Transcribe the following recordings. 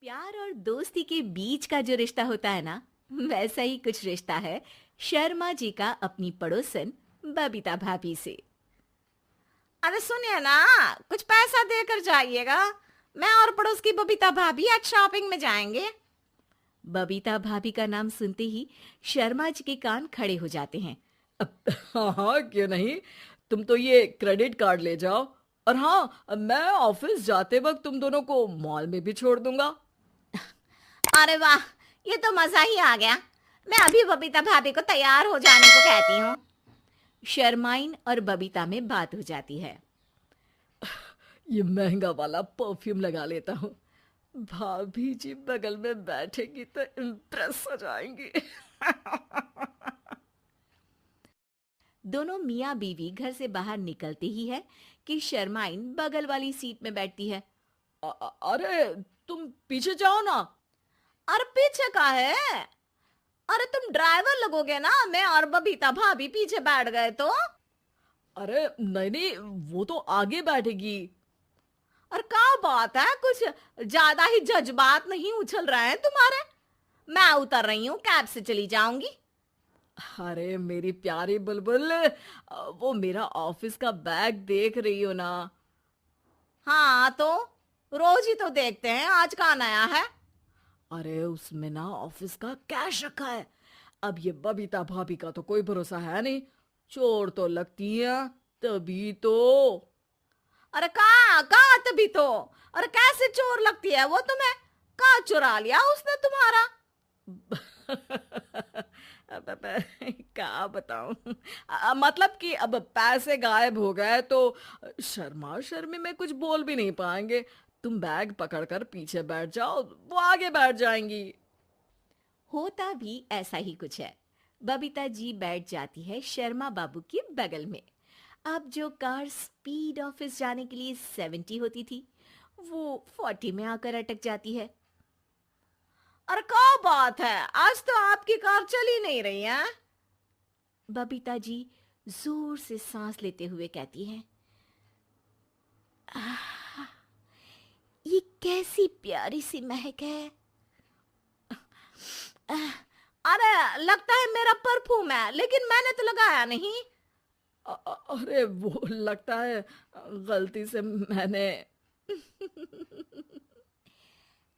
प्यार और दोस्ती के बीच का जो रिश्ता होता है ना, वैसा ही कुछ रिश्ता है शर्मा जी का अपनी पड़ोसन बबीता भाभी से। अरे सुनिए ना, कुछ पैसा देकर जाइएगा। मैं और पड़ोस की बबीता भाभी आज शॉपिंग में जाएंगे। बबीता भाभी का नाम सुनते ही शर्मा जी के कान खड़े हो जाते हैं। हाँ हाँ, क्यों नहीं। तुम तो ये क्रेडिट कार्ड ले जाओ। और हाँ, मैं ऑफिस जाते वक्त तुम दोनों को मॉल में भी छोड़ दूंगा। अरे वाह, ये तो मजा ही आ गया। मैं अभी बबीता भाभी को तैयार हो जाने को कहती हूँ। शर्माइन और बबीता में बात हो जाती है। ये महंगा वाला परफ्यूम लगा लेता हूँ। भाभी जी बगल में बैठेगी तो इम्प्रेस हो जाएंगी। दोनों मियाँ बीवी घर से बाहर निकलते ही है कि शर्माइन बगल वाली सीट में बैठती है। अरे तुम पीछे जाओ ना। अरे पीछे का है? अरे तुम ड्राइवर लगोगे ना, मैं और बबीता भाभी पीछे बैठ गए तो। अरे नहीं नहीं, वो तो आगे बैठेगी। और क्या बात है, कुछ ज्यादा ही जज्बात नहीं उछल रहे हैं तुम्हारे? मैं उतर रही हूँ, कैब से चली जाऊंगी। अरे मेरी प्यारी बुलबुल, वो मेरा ऑफिस का बैग देख रही हो ना। हाँ तो रोज ही तो देखते हैं, आज का नया है? अरे उसमें ना ऑफिस का कैश रखा है। अब ये बबीता भाभी का तो कोई भरोसा है नहीं। चोर तो लगती है तभी तो। अरे कहाँ कहाँ तभी तो। अरे कैसे चोर लगती है वो तुम्हें? कहाँ चुरा लिया उसने तुम्हारा? क्या बताऊं। मतलब कि अब पैसे गायब हो गए तो शर्मा शर्मी में कुछ बोल भी नहीं पाएंगे। तुम बैग पकड़कर पीछे बैठ जाओ, वो आगे बैठ जाएंगी। होता भी ऐसा ही कुछ है। बबीता जी बैठ जाती है शर्मा बाबू के बगल में। अब जो कार स्पीड ऑफिस जाने के लिए 70 होती थी, वो 40 में आकर अटक जाती है। अरे क्या बात है, आज तो आपकी कार चली नहीं रही है। बबीता जी जोर से सांस लेते हुए कहती हैं, "आह, ये कैसी प्यारी सी महक है। अरे लगता है मेरा परफ्यूम है, लेकिन मैंने तो लगाया नहीं। अरे वो लगता है गलती से मैंने।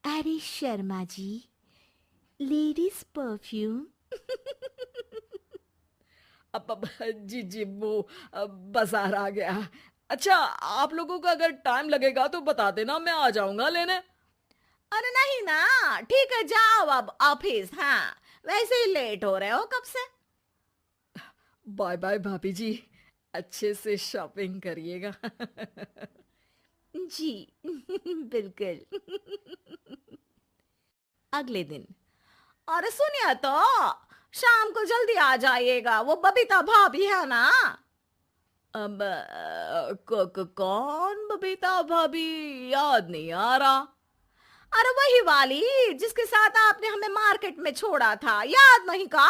अरे शर्मा जी, लेडीज परफ्यूम। अब जी जी, वो बाजार आ गया। अच्छा, आप लोगों को अगर टाइम लगेगा तो बता देना, मैं आ जाऊंगा लेने। अरे नहीं ना, ठीक है जाओ अब ऑफिस। हाँ, वैसे ही लेट हो रहे हो कब से। बाय बाय भाभी जी, अच्छे से शॉपिंग करिएगा। जी बिल्कुल। अगले दिन अरे सुनिए तो, शाम को जल्दी आ जाइएगा, वो बबीता भाभी है ना। अब कौन बबीता भाभी? याद नहीं आ रहा। अरे वही वाली जिसके साथ आपने हमें मार्केट में छोड़ा था, याद नहीं का?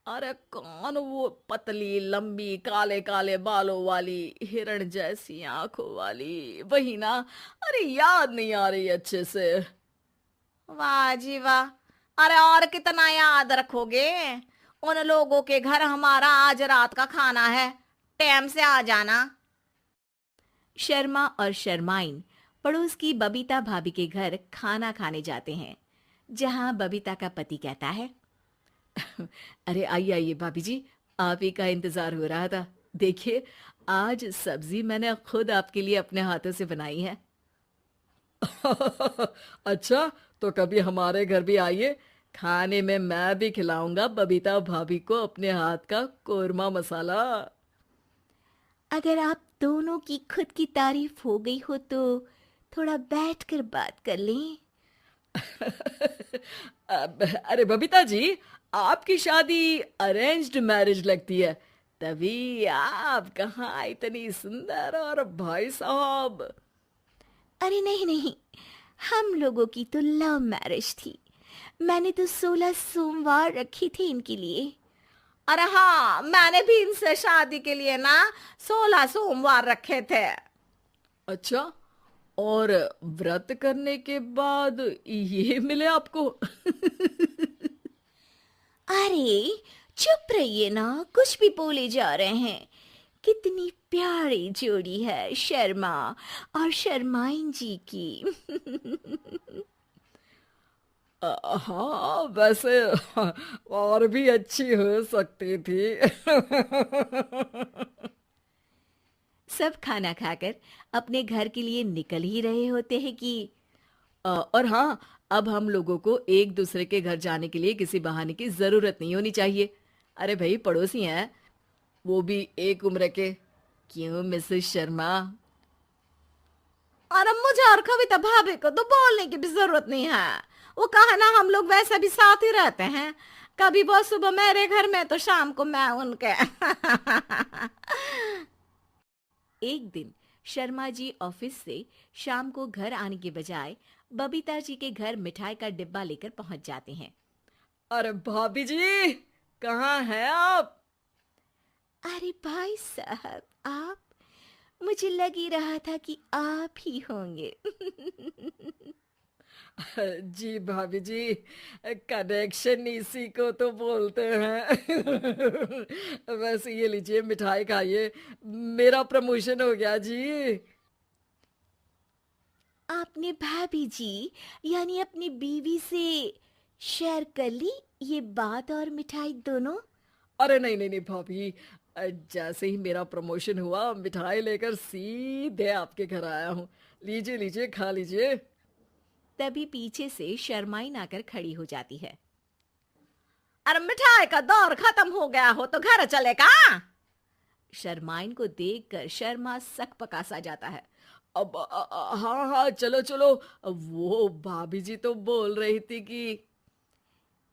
अरे कौन वो पतली लंबी काले काले बालों वाली हिरण जैसी आंखों वाली, वही ना। अरे याद नहीं आ रही अच्छे से। वाह जी वाह। अरे और कितना याद रखोगे? उन लोगों के घर हमारा आज रात का खाना है, टाइम से आ जाना। शर्मा और शर्माइन पड़ोस की बबीता भाभी के घर खाना खाने जाते हैं, जहां बबीता का पति कहता है, अरे आइए आइए भाभी जी, आप ही का इंतजार हो रहा था। देखिए, आज सब्जी मैंने खुद आपके लिए अपने हाथों से बनाई है। अच्छा, तो कभी हमारे घर भी आइए। खाने में मैं भी खिलाऊंगा बबीता भाभी को अपने हाथ का कोरमा मसाला। अगर आप दोनों की खुद की तारीफ हो गई हो तो थोड़ा बैठकर बात कर लें। अरे बबीता जी, आपकी शादी अरेंज्ड मैरिज लगती है, तभी आप कहाँ इतनी सुंदर। और भाई साहब। अरे नहीं नहीं, हम लोगों की तो लव मैरिज थी। मैंने तो 16 सोमवार रखी थी इनके लिए। अरे हाँ, मैंने भी इनसे शादी के लिए ना 16 सोमवार रखे थे। अच्छा, और व्रत करने के बाद ये मिले आपको? अरे चुप रहिए ना, कुछ भी बोले जा रहे हैं। कितनी प्यारी जोड़ी है शर्मा और शर्माइन जी की। हाँ वैसे और भी अच्छी हो सकती थी। सब खाना खाकर अपने घर के लिए निकल ही रहे होते हैं कि और हाँ, अब हम लोगों को एक दूसरे के घर जाने के लिए किसी बहाने की जरूरत नहीं होनी चाहिए। अरे भाई, पड़ोसी हैं, वो भी एक उम्र के। क्यों मिसेस शर्मा? और मुझे और कविता भाभी को तो बोलने की भी जरूरत नहीं है। वो कहा ना, हम लोग वैसे भी साथ ही रहते हैं। कभी वो सुबह मेरे घर में तो शाम को मैं उनके। एक दिन शर्मा जी ऑफिस से शाम को घर आने के बजाय बबीता जी के घर मिठाई का डिब्बा लेकर पहुंच जाते हैं। अरे भाभी जी, कहाँ हैं आप? अरे भाई साहब, आप? मुझे लग ही रहा था कि आप ही होंगे। जी भाभी जी, कनेक्शन इसी को तो बोलते हैं। वैसे ये लीजिए, मिठाई खाइए, मेरा प्रमोशन हो गया जी। आपने भाभी जी यानी अपनी बीवी से शेयर कर ली ये बात और मिठाई दोनों? अरे नहीं नहीं नहीं भाभी, जैसे ही मेरा प्रमोशन हुआ, मिठाई लेकर सीधे आपके घर आया हूँ। लीजिए लीजिए, खा लीजिए। तभी पीछे से शर्माइन आकर खड़ी हो जाती है। अरे मिठाई का दौर खत्म हो गया हो तो घर चलेगा। शर्माइन को देखकर शर्मा सकपका सा जाता है। अब हाँ हाँ, चलो चलो। वो भाभी जी तो बोल रही थी कि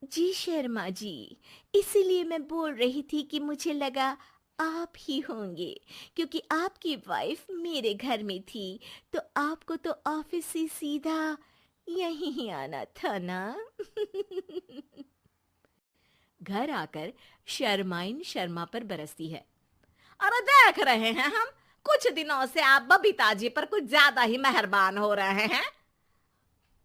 जी शर्मा जी, इसीलिए मैं बोल रही थी कि मुझे लगा आप ही होंगे, क्योंकि आपकी वाइफ मेरे घर में थी तो आपको तो ऑफिस से सीधा यहीं ही आना था ना। घर आकर शर्माइन शर्मा पर बरसती है। अरे देख रहे हैं हम, कुछ दिनों से आप बबीता जी पर कुछ ज्यादा ही मेहरबान हो रहे हैं।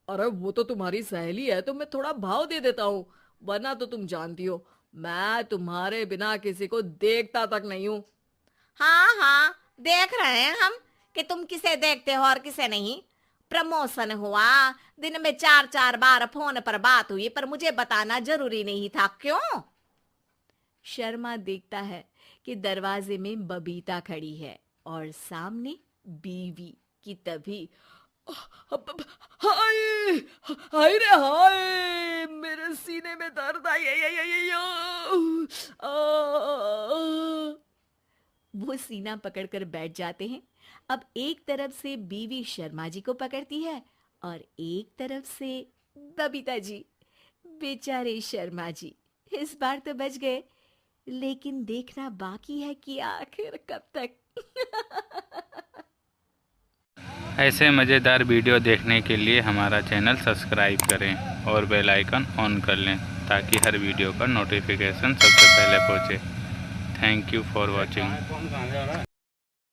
अरे वो तो तुम्हारी सहेली है तो मैं थोड़ा भाव दे देता हूँ, वरना तो तुम जानती हो मैं तुम्हारे बिना किसी को देखता तक नहीं हूँ। हाँ हाँ, देख रहे हैं हम कि तुम किसे देखते हो और किसे नहीं। प्रमोशन हुआ, दिन में 4-4 बार फोन पर बात हुई, पर मुझे बताना जरूरी नहीं था, क्यों? शर्मा देखता है कि दरवाजे में बबीता खड़ी है और सामने बीवी की। तभी हाय हाय रे हाय, मेरे सीने में दर्द आई। वो सीना पकड़कर बैठ जाते हैं। अब एक तरफ से बीवी शर्मा जी को पकड़ती है और एक तरफ से बबीता जी। बेचारे शर्मा जी इस बार तो बच गए, लेकिन देखना बाकी है कि आखिर कब तक। ऐसे मज़ेदार वीडियो देखने के लिए हमारा चैनल सब्सक्राइब करें और बेल आइकन ऑन कर लें ताकि हर वीडियो का नोटिफिकेशन सबसे पहले पहुंचे। Thank you for watching.